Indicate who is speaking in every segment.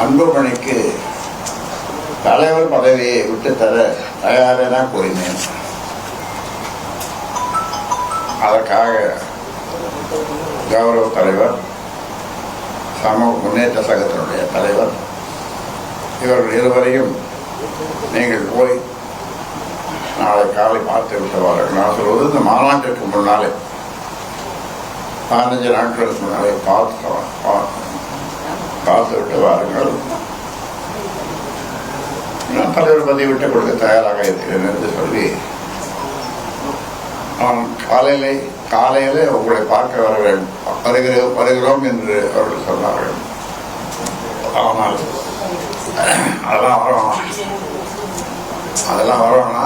Speaker 1: அன்புமணிக்கு தலைவர் பதவியை விட்டுத்தர தயாரென கூறினேன். அதற்காக கௌரவ தலைவர், சமூக முன்னேற்ற சங்கத்தினுடைய தலைவர் இவர்கள் இருவரையும் நீங்கள் போய் நாளை காலை பார்த்து விட்டு வாருங்கள். நான் சொல்வது இந்த மாநாட்டிற்கு முன்னாலே 15 நாட்களுக்கு முன்னாலே பார்த்து விட்டு வாருங்கள். நான் தலைவர் பதவி விட்டு கொடுக்க தயாராக இருக்கிறேன் என்று சொல்லி நான் காலையிலே உங்களை பார்க்க வருகிறோம் என்று அவர்கள் சொன்னார்கள். ஆனால் அதெல்லாம் வரணும்னா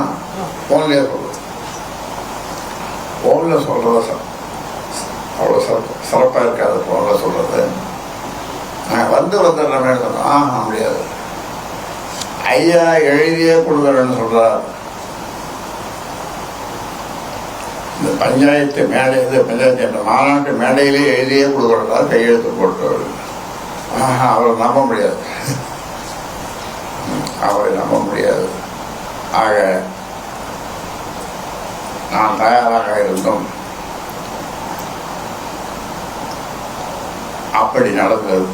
Speaker 1: போன்லேயே சொல்லுவோம். போனில் சொல்றது அவ்வளோ சிறப்பாக இருக்காது. போனில் சொல்றது நான் வந்துடுறேன்னு சொன்னேன். முடியாது, ஐயா எழுதியே கொடுக்குறேன்னு சொல்றார். இந்த பஞ்சாயத்து பஞ்சாயத்து மாநாட்டு மேடையிலே எழுதியே கொடுக்குறதா கையெழுத்து போட்டவர். அவரை நம்ப முடியாது, அவரை நம்ப முடியாது. ஆக நான் தயாராக இருந்தோம். அப்படி நடந்தது.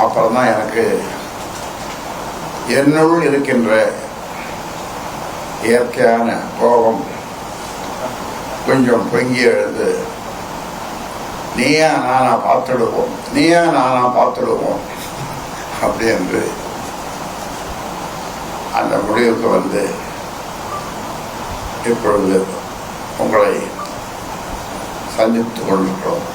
Speaker 1: அப்புறம்தான் எனக்கு என்னுள் இருக்கின்ற இயற்கையான கோபம் கொஞ்சம் பொங்கி எழுந்து, நீயா நானா பார்த்துடுவோம் அப்படி என்று அந்த முடிவுக்கு வந்து இப்பொழுது உங்களை சந்தித்துக் கொண்டிருக்கிறோம்.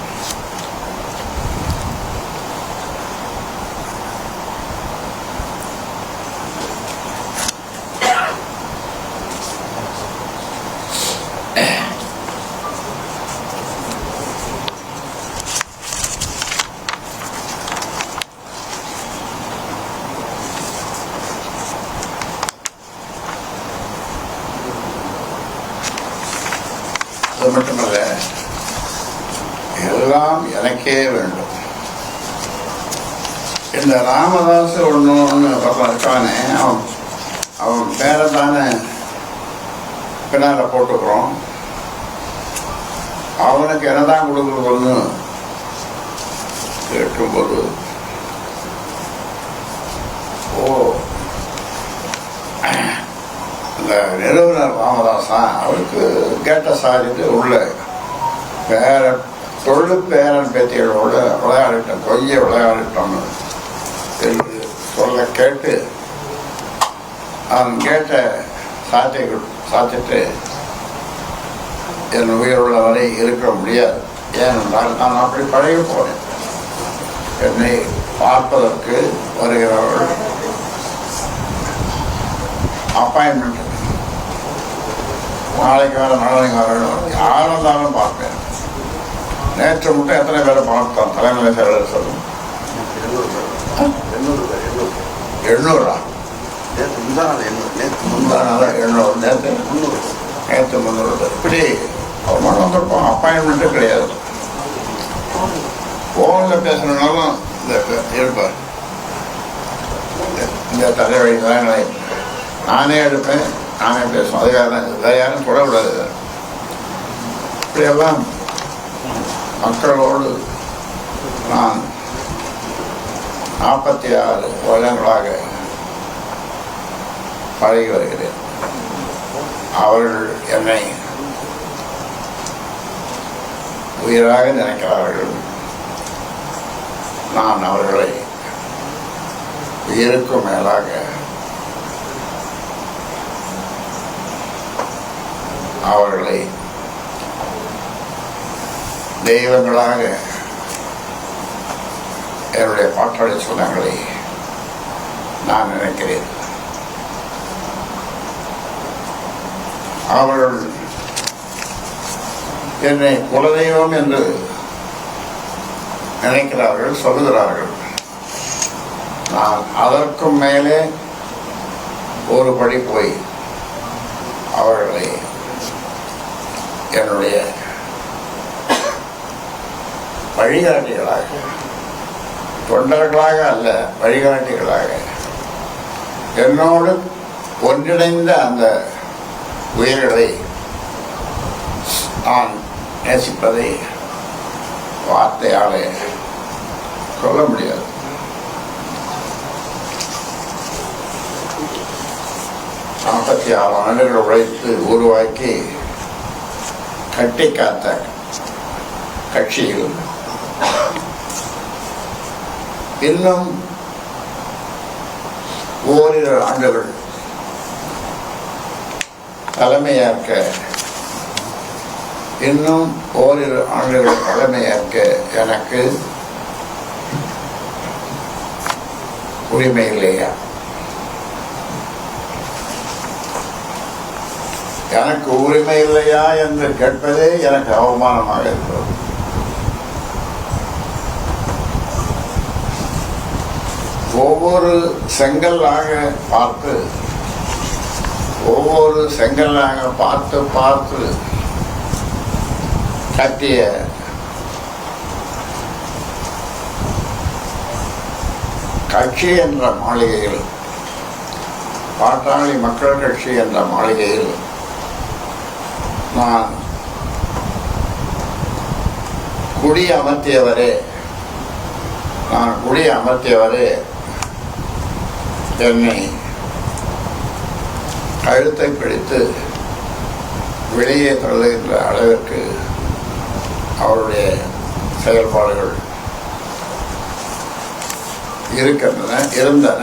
Speaker 1: அது மட்டுமல்ல, எல்லாம் எனக்கே வேண்டும். இந்த ராமதாஸ் ஒன்று இருக்கானே, அவன் பேரை தானே பின்னால போட்டுக்கிறோம். அவனுக்கு என்னதான் கொடுக்குறதுன்னு கேட்கும்போது, இந்த நிறுவனர் ராமதாசா அவருக்கு கேட்ட சாதிட்டு உள்ள பேரன் பேத்திகளோட விளையாடிட்டோம், விளையாடிட்டோம்னு சொல்ல கேட்டு அவன் கேட்ட சாத்திட்டு என் உயிருள்ள வரை இருக்க முடியாது. ஏனென்றால் நான் அப்படி பழகி போனேன். என்னை பார்ப்பதற்கு வருகிறவர்கள் அப்பாயின்மெண்ட் நாளைக்கு வரணும், யாரும் இருந்தாலும் பார்ப்பேன். நேற்று மட்டும் எத்தனை பேரை பார்த்தோம்? தலைமை செயலர் சொல்லும் 800. நேற்று 300. இப்படி அவர் மட்டும் வந்திருப்போம். அப்பாயின்மெண்ட்டு கிடையாது. போனில் பேசணுன்னாலும் இருப்பார். இந்த தலைவழி தான் நானே எடுப்பேன், நானே பேசுவோம். அதுக்காக தான் வேறு யாரும் தொடக்கூடாது. இப்படியெல்லாம் மக்களோடு நான் 46 வருடங்களாக பழகி வருகிறேன். அவர்கள் என்னை உயிராக நினைக்கிறார்கள். நான் அவர்களை உயிருக்கும் மேலாக அவர்களை தெய்வங்களாக என்னுடைய பாட்டாளி சொந்தங்களை நான் நினைக்கிறேன். அவர்கள் என்னை குலதெய்வம் என்று நினைக்கிறார்கள், சொல்லுகிறார்கள். நான் அதற்கும் மேலே ஒரு படி போய் அவர்களை என்னுடைய வழிகாட்டிகளாக தொண்டர்களாக அல்ல, வழிகாட்டிகளாக என்னோடு ஒன்றிணைந்த அந்த உயிர்களை நான் நேசிப்பதை வார்த்தையாலே சொல்ல முடியாது. நாற்பத்தி 6 ஆண்டுகள் உழைத்து உருவாக்கி கட்டி காத்த கட்சியில் இன்னும் ஓரிரு ஆண்டுகள் தலைமையேற்க எனக்கு உரிமை இல்லையா? எனக்கு உரிமை இல்லையா என்று கேட்பதே எனக்கு அவமானமாக இருக்கிறது. ஒவ்வொரு செங்கல்லாக பார்த்து கட்டிய கட்சி என்ற மாளிகையில், பாட்டாளி மக்கள் கட்சி என்ற மாளிகையில் நான் குடி அமர்த்தியவரே என்னை கழுத்தை பிடித்து வெளியே தள்ளுகின்ற அளவிற்கு அவருடைய செயல்பாடுகள் இருந்தன.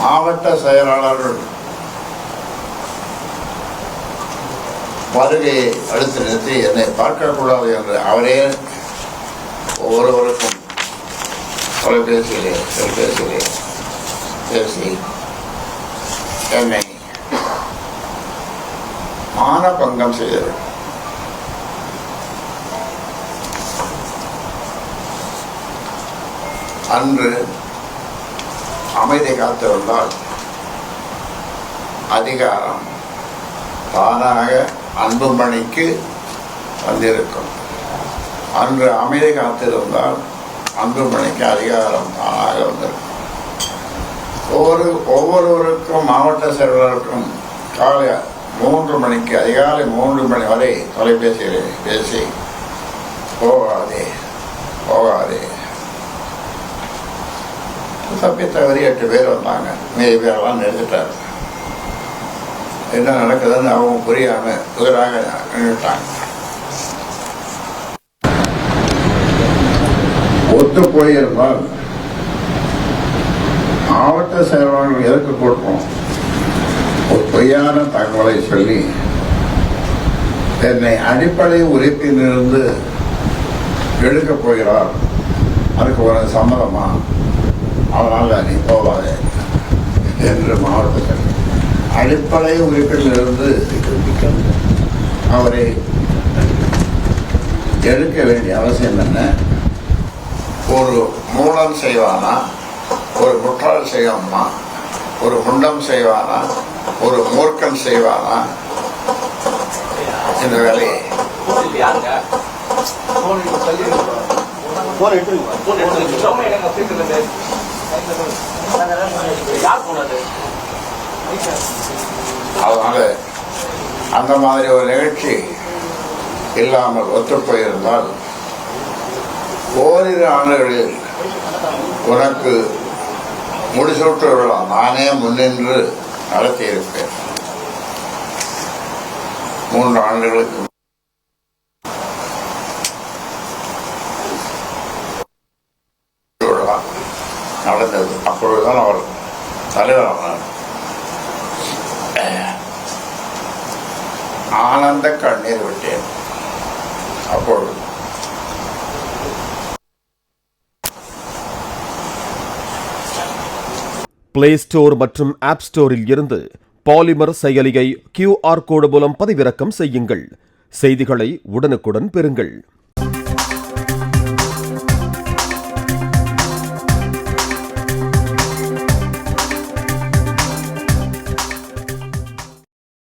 Speaker 1: மாவட்ட செயலாளர்கள் வருகையை அடுத்து நிறுத்தி என்னை பார்க்கக்கூடாது என்று அவரே ஒவ்வொருவருக்கும் தொலைபேசியிலே பேசி என்னை மானபங்கம் செய்தது. அன்று அமைதி காத்திருந்தால் அதிகாரம் தானாக அன்புமணிக்கு வந்திருக்கும். அன்று அமைதி காத்திருந்தால் அன்புமணிக்கு அதிகாரம் தானாக வந்திருக்கும். ஒவ்வொருவருக்கும் மாவட்ட செயலாளருக்கும் காலை 3 மணிக்கு, அதிகாலை 3 மணி வரை தொலைபேசியில் பேசி போகாதே தப்பி தவறி 8 பேர் வந்தாங்க. மீதி பேரெல்லாம் நிறுத்திட்டார். என்ன நடக்குதுன்னு அவங்க புரியாம புதிராக நின்றுட்டாங்க. ஒத்து போயிருந்தால் மாவட்ட செயலாளர்கள் எதற்கு கொடுப்போம்? ஒரு பொய்யான தகவலை சொல்லி என்னை அடிப்படை உறுப்பிலிருந்து எடுக்கப் போகிறார், அதுக்கு ஒரு சம்மதமா, அதனால நீ போவாதே என்று மாவட்ட செயலர் அடிப்படை உறுப்பிலிருந்து அவரை எடுக்க வேண்டிய அவசியம் என்ன? ஒரு மூலம் செய்வானா, ஒரு முட்டாள் செய்வானா, ஒரு முண்டம் செய்வானா, ஒரு மூர்க்கன் செய்வானா இந்த வேலையை? அதனால அந்த மாதிரி ஒரு நிகழ்ச்சி இல்லாமல் ஒத்துப்போயிருந்தால் ஓரிரு ஆண்டுகளில் உனக்கு முடிசூட்டு விழா நானே முன்னின்று நடத்தியிருப்பேன். 3 ஆண்டுகளுக்கு விழா நடந்தது. அப்பொழுதுதான் அவர் தலைவரானார். ஆனந்த கண்ணீர் விட்டேன். அப்பொழுது
Speaker 2: பிளே ஸ்டோர் மற்றும் ஆப் ஸ்டோரில் இருந்து பாலிமர் செயலியை QR கோடு மூலம் பதிவிறக்கம் செய்யுங்கள். செய்திகளை உடனுக்குடன் பெறுங்கள்.